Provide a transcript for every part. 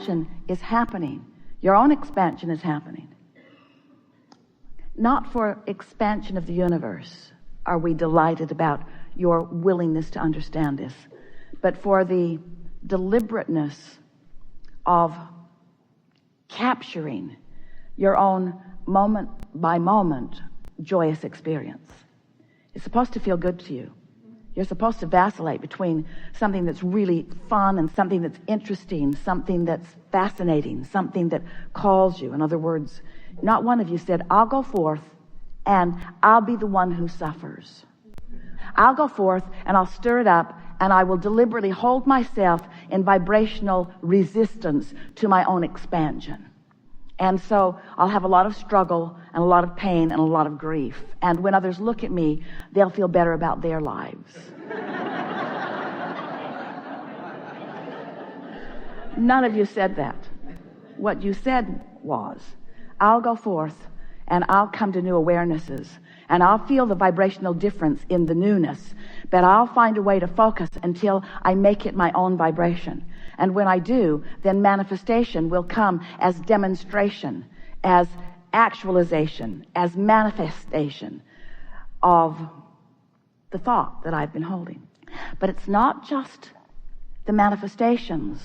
expansion is happening. Your own expansion is happening. Not for expansion of the universe are we delighted about your willingness to understand this, but for the deliberateness of capturing your own moment by moment joyous experience. It's supposed to feel good to you. You're supposed to vacillate between something that's really fun and something that's interesting, something that's fascinating, something that calls you. In other words, not one of you said, I'll go forth and I'll be the one who suffers. I'll go forth and I'll stir it up and I will deliberately hold myself in vibrational resistance to my own expansion. And so I'll have a lot of struggle and a lot of pain and a lot of grief. And when others look at me, they'll feel better about their lives. None of you said that. What you said was, I'll go forth and I'll come to new awarenesses and I'll feel the vibrational difference in the newness, but I'll find a way to focus until I make it my own vibration. And when I do, then manifestation will come as demonstration, as actualization, as manifestation of the thought that I've been holding. But it's not just the manifestations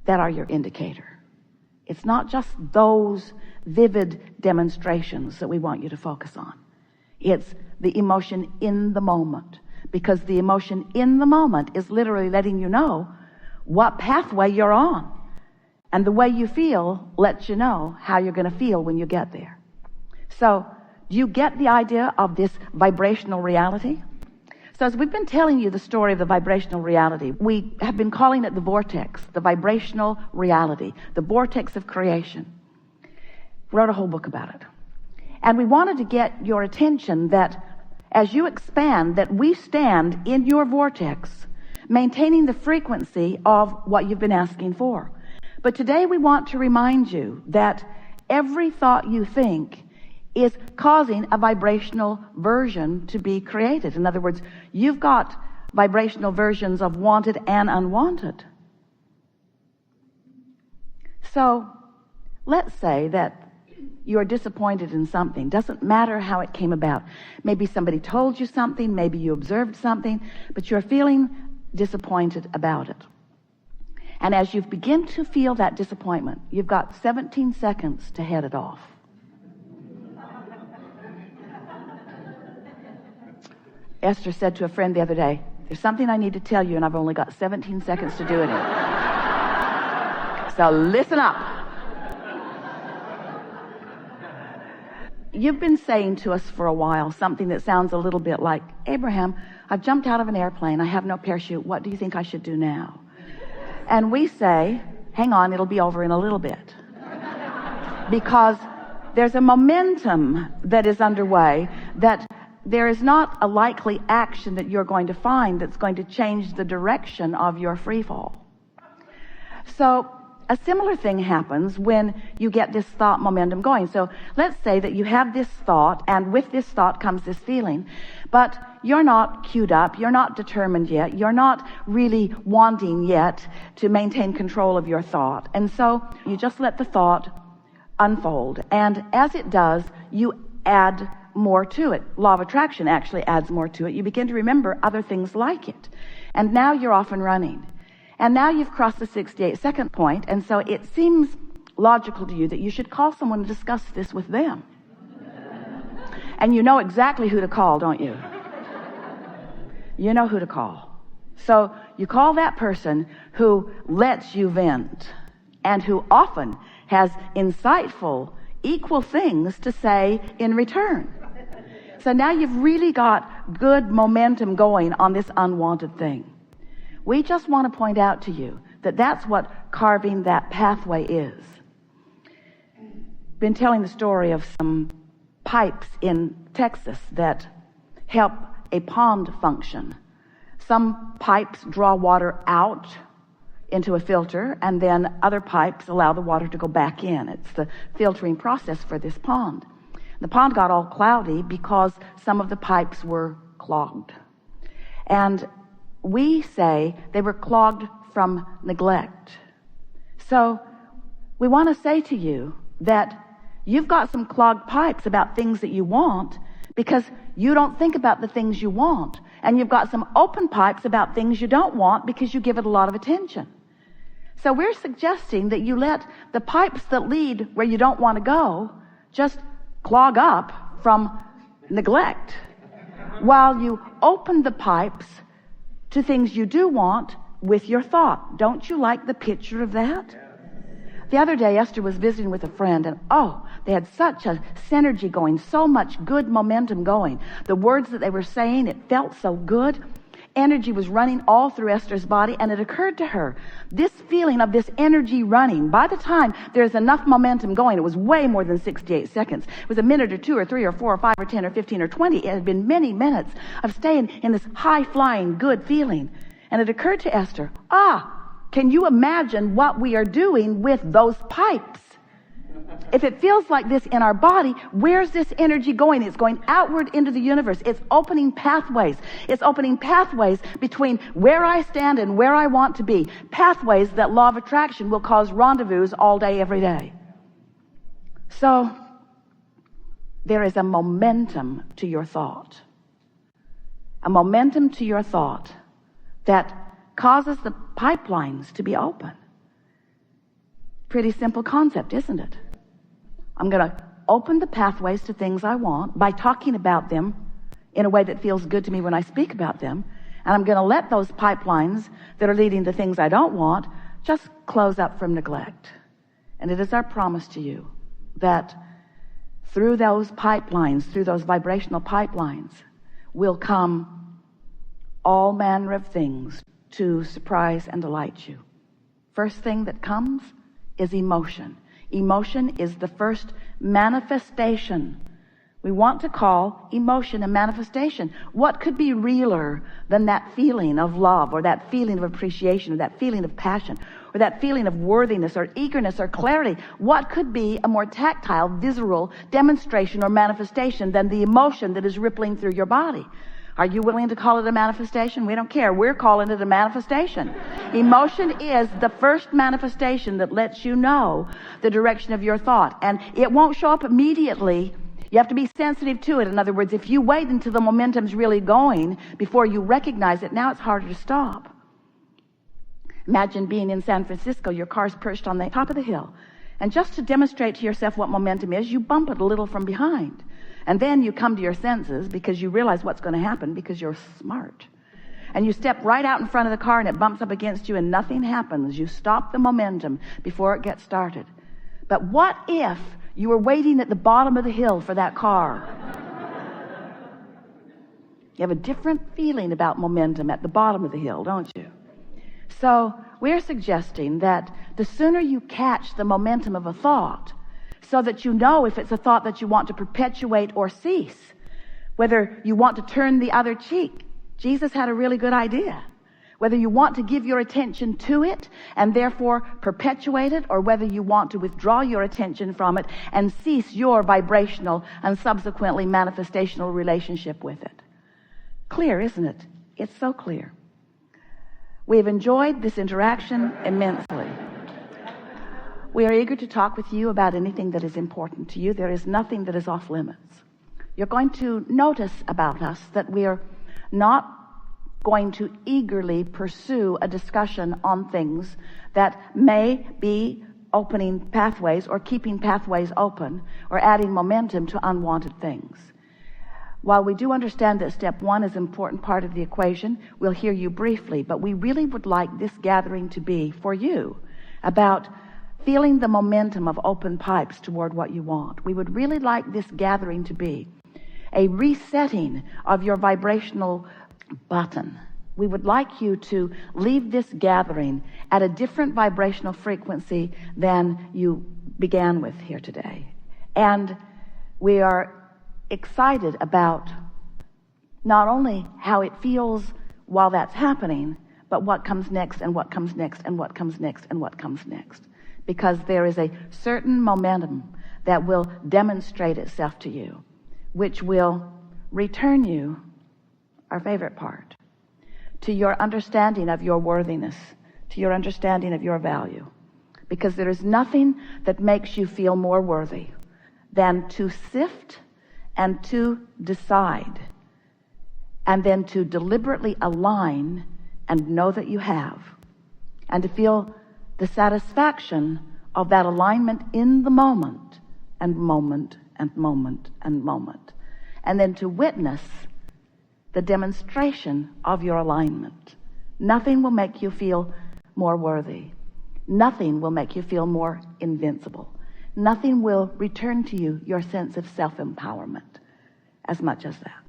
that are your indicator. It's not just those vivid demonstrations that we want you to focus on. It's the emotion in the moment, because the emotion in the moment is literally letting you know what pathway you're on. And the way you feel lets you know how you're going to feel when you get there. So, do you get the idea of this vibrational reality? So as we've been telling you the story of the vibrational reality, we have been calling it the vortex, the vibrational reality, the vortex of creation. Wrote a whole book about it. And we wanted to get your attention that as you expand, that we stand in your vortex, maintaining the frequency of what you've been asking for. But today we want to remind you that every thought you think is causing a vibrational version to be created. In other words, you've got vibrational versions of wanted and unwanted. So let's say that you're disappointed in something. Doesn't matter how it came about. Maybe somebody told you something, maybe you observed something, but you're feeling disappointed about it. And as you begin to feel that disappointment, you've got 17 seconds to head it off. Esther said to a friend the other day, there's something I need to tell you and I've only got 17 seconds to do it in. So listen up. You've been saying to us for a while something that sounds a little bit like, Abraham, I've jumped out of an airplane. I have no parachute. What do you think I should do now? And we say, hang on, it'll be over in a little bit. Because there's a momentum that is underway that there is not a likely action that you're going to find that's going to change the direction of your free fall. So a similar thing happens when you get this thought momentum going. So let's say that you have this thought, and with this thought comes this feeling, but you're not queued up, you're not determined yet, you're not really wanting yet to maintain control of your thought. And so you just let the thought unfold. And as it does, you add more to it. Law of attraction actually adds more to it. You begin to remember other things like it. And now you're off and running. And now you've crossed the 68-second point, and so it seems logical to you that you should call someone and discuss this with them. And you know exactly who to call, don't you? You know who to call. So you call that person who lets you vent and who often has insightful, equal things to say in return. So now you've really got good momentum going on this unwanted thing. We just want to point out to you that that's what carving that pathway is. Been telling the story of some pipes in Texas that help a pond function. Some pipes draw water out into a filter, and then other pipes allow the water to go back in. It's the filtering process for this pond. The pond got all cloudy because some of the pipes were clogged. And we say they were clogged from neglect. So we want to say to you that you've got some clogged pipes about things that you want because you don't think about the things you want. And you've got some open pipes about things you don't want because you give it a lot of attention. So we're suggesting that you let the pipes that lead where you don't want to go just clog up from neglect while you open the pipes to things you do want with your thought. Don't you like the picture of that? The other day, Esther was visiting with a friend, and they had such a synergy going, so much good momentum going. The words that they were saying, it felt so good. Energy was running all through Esther's body, and it occurred to her, this feeling of this energy running, by the time there's enough momentum going, it was way more than 68 seconds. It was a minute or 2 or 3 or 4 or 5 or 10 or 15 or 20. It had been many minutes of staying in this high-flying, good feeling. And it occurred to Esther, can you imagine what we are doing with those pipes? If it feels like this in our body, where's this energy going? It's going outward into the universe. It's opening pathways. It's opening pathways between where I stand and where I want to be. Pathways that law of attraction will cause rendezvous all day, every day. So there is a momentum to your thought. A momentum to your thought that causes the pipelines to be open. Pretty simple concept, isn't it? I'm going to open the pathways to things I want by talking about them in a way that feels good to me when I speak about them. And I'm going to let those pipelines that are leading to things I don't want just close up from neglect. And it is our promise to you that through those pipelines, through those vibrational pipelines, will come all manner of things to surprise and delight you. First thing that comes is emotion. Emotion is the first manifestation. We want to call emotion a manifestation. What could be realer than that feeling of love, or that feeling of appreciation, or that feeling of passion, or that feeling of worthiness or eagerness or clarity? What could be a more tactile, visceral demonstration or manifestation than the emotion that is rippling through your body? Are you willing to call it a manifestation? We don't care. We're calling it a manifestation. Emotion is the first manifestation that lets you know the direction of your thought. And it won't show up immediately. You have to be sensitive to it. In other words, if you wait until the momentum's really going before you recognize it, now it's harder to stop. Imagine being in San Francisco, your car's perched on the top of the hill. And just to demonstrate to yourself what momentum is, you bump it a little from behind. And then you come to your senses because you realize what's going to happen because you're smart. And you step right out in front of the car and it bumps up against you and nothing happens. You stop the momentum before it gets started. But what if you were waiting at the bottom of the hill for that car? You have a different feeling about momentum at the bottom of the hill, don't you? So we're suggesting that the sooner you catch the momentum of a thought, so that you know if it's a thought that you want to perpetuate or cease, whether you want to turn the other cheek. Jesus had a really good idea. Whether you want to give your attention to it and therefore perpetuate it, or whether you want to withdraw your attention from it and cease your vibrational and subsequently manifestational relationship with it. Clear, isn't it? It's so clear. We have enjoyed this interaction immensely. We are eager to talk with you about anything that is important to you. There is nothing that is off limits. You're going to notice about us that we are not going to eagerly pursue a discussion on things that may be opening pathways or keeping pathways open or adding momentum to unwanted things. While we do understand that step one is an important part of the equation, we'll hear you briefly, but we really would like this gathering to be for you about feeling the momentum of open pipes toward what you want. We would really like this gathering to be a resetting of your vibrational button. We would like you to leave this gathering at a different vibrational frequency than you began with here today. And we are excited about not only how it feels while that's happening, but what comes next and what comes next and what comes next and what comes next. Because there is a certain momentum that will demonstrate itself to you, which will return you, our favorite part, to your understanding of your worthiness, to your understanding of your value, because there is nothing that makes you feel more worthy than to sift and to decide, and then to deliberately align and know that you have, and to feel the satisfaction of that alignment in the moment and moment and moment and moment, and then to witness the demonstration of your alignment. Nothing will make you feel more worthy. Nothing will make you feel more invincible. Nothing will return to you your sense of self-empowerment as much as that.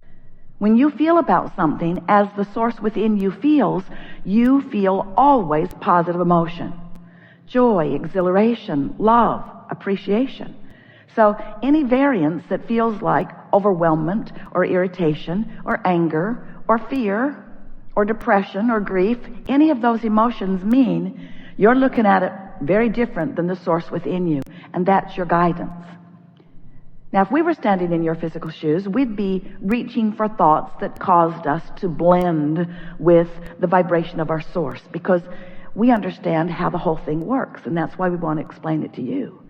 When you feel about something as the source within you feels, you feel always positive emotion. Joy, exhilaration, love, appreciation. So any variance that feels like overwhelmment or irritation or anger or fear or depression or grief, any of those emotions mean you're looking at it very different than the source within you, and that's your guidance. Now, if we were standing in your physical shoes, we'd be reaching for thoughts that caused us to blend with the vibration of our source, because we understand how the whole thing works, and that's why we want to explain it to you.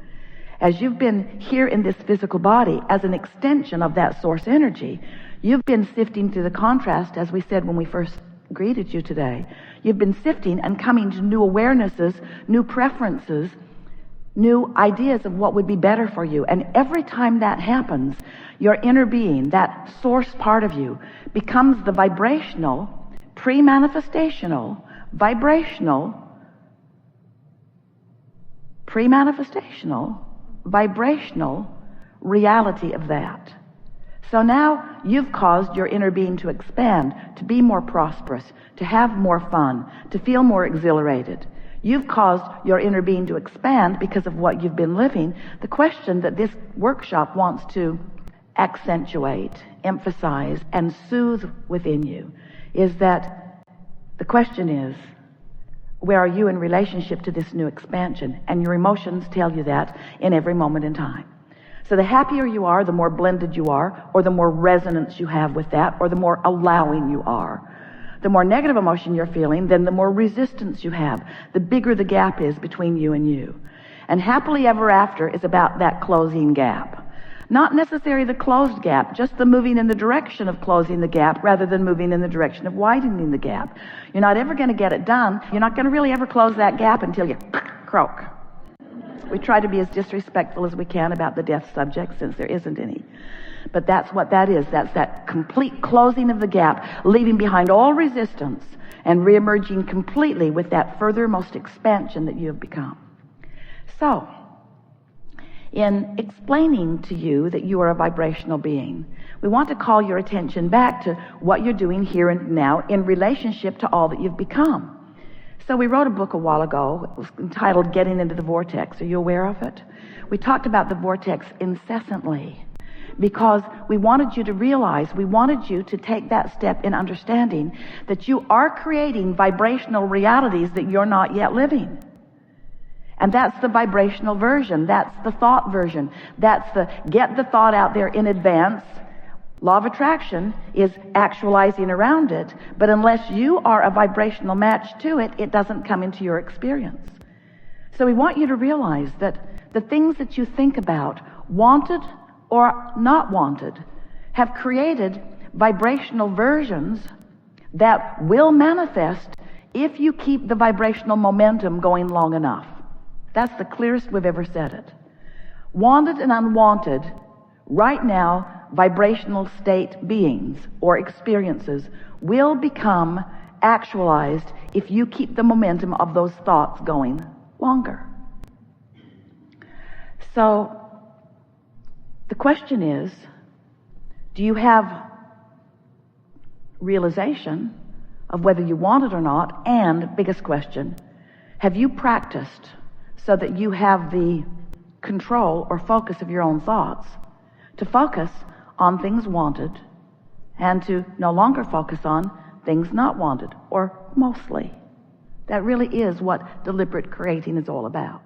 As you've been here in this physical body as an extension of that source energy, you've been sifting through the contrast, as we said when we first greeted you today. You've been sifting and coming to new awarenesses, new preferences, new ideas of what would be better for you. And every time that happens, your inner being, that source part of you, becomes the vibrational, pre-manifestational, vibrational reality of that. So now you've caused your inner being to expand, to be more prosperous, to have more fun, to feel more exhilarated. You've caused your inner being to expand because of what you've been living. The question that this workshop wants to accentuate, emphasize, and soothe within you is that the question is, where are you in relationship to this new expansion? And your emotions tell you that in every moment in time. So the happier you are, the more blended you are, or the more resonance you have with that, or the more allowing you are. The more negative emotion you're feeling, then the more resistance you have, the bigger the gap is between you and you. And happily ever after is about that closing gap. Not necessarily the closed gap, just the moving in the direction of closing the gap rather than moving in the direction of widening the gap. You're not ever going to get it done. You're not going to really ever close that gap until you croak. We try to be as disrespectful as we can about the deaf subject, since there isn't any. But that's what that is. That's that complete closing of the gap, leaving behind all resistance and reemerging completely with that furthermost expansion that you have become. So, in explaining to you that you are a vibrational being, we want to call your attention back to what you're doing here and now in relationship to all that you've become. So we wrote a book a while ago. It was entitled Getting into the Vortex. Are you aware of it? We talked about the vortex incessantly because we wanted you to realize, we wanted you to take that step in understanding that you are creating vibrational realities that you're not yet living. And that's the vibrational version. That's the thought version. That's the get the thought out there in advance. Law of attraction is actualizing around it, but unless you are a vibrational match to it, it doesn't come into your experience. So we want you to realize that the things that you think about, wanted or not wanted, have created vibrational versions that will manifest if you keep the vibrational momentum going long enough. That's the clearest we've ever said it. Wanted and unwanted, right now, vibrational state beings or experiences will become actualized if you keep the momentum of those thoughts going longer. So the question is, do you have realization of whether you want it or not? And biggest question, have you practiced so that you have the control or focus of your own thoughts to focus on things wanted and to no longer focus on things not wanted, or mostly? That really is what deliberate creating is all about.